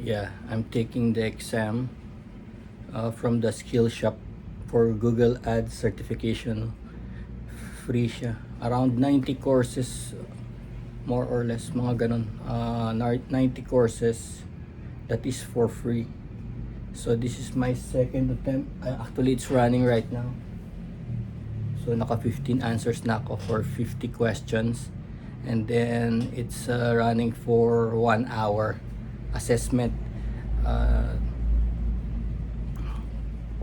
Yeah, I'm taking the exam from the skill shop for Google Ads certification. Free siya. Around 90 courses, more or less, mga ganun. 90 courses that is for free. So this is my second attempt. Actually, it's running right now. So naka 15 answers na ako for 50 questions. And then it's running for 1 hour assessment.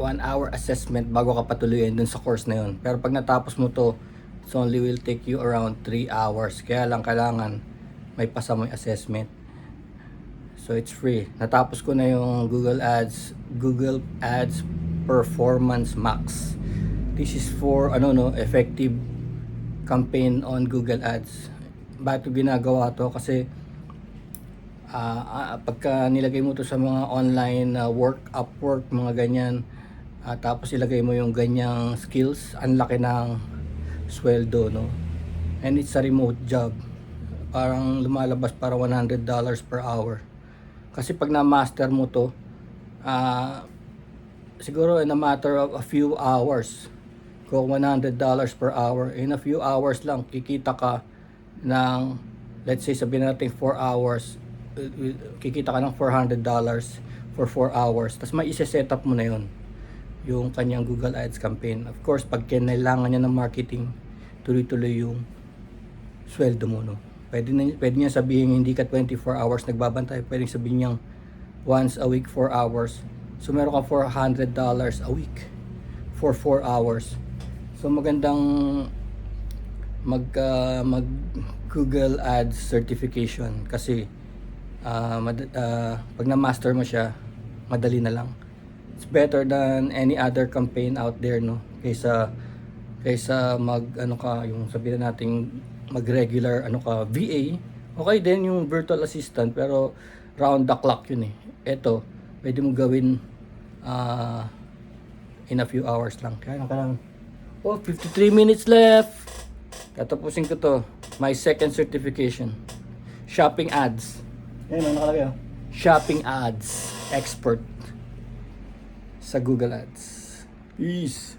1 hour assessment bago ka patuloyin dun sa course na yun. Pero pag natapos mo to, it only will take you around 3 hours. Kaya lang kailangan may pasa mo yung assessment. So it's free. Natapos ko na yung Google Ads Performance Max. This is for effective campaign on Google Ads. Bakit ginagawa to? Kasi pagka nilagay mo to sa mga online work, Upwork, mga ganyan, tapos ilagay mo yung ganyang skills, ang laki ng sweldo, no? And it's a remote job. Parang lumalabas para $100 per hour. Kasi pag na-master mo to, siguro in a matter of a few hours, kung $100 per hour, in a few hours lang kikita ka ng, let's say sabihin natin 4 hours, kikita ka ng $400 for 4 hours. Tapos may isa-set up mo na yun, yung kanyang Google Ads campaign. Of course, pag kailangan niya ng marketing, tuloy-tuloy yung sweldo mo, no? Pwede niya sabihin hindi ka 24 hours nagbabantay. Pwede sabihin niyang once a week 4 hours. So meron ka $400 a week for 4 hours. So magandang mag Google Ads certification kasi pag na-master mo siya, madali na lang. It's better than any other campaign out there, no? Kaysa yung sabihin nating mag-regular VA. Okay din yung virtual assistant pero round the clock yun eh. Ito, pwede mo gawin in a few hours lang. Kaya lang. 53 minutes left. Tatapusin ko to. My second certification. Shopping ads. Ayun, nakalagay oh. Shopping ads expert sa Google Ads. Peace.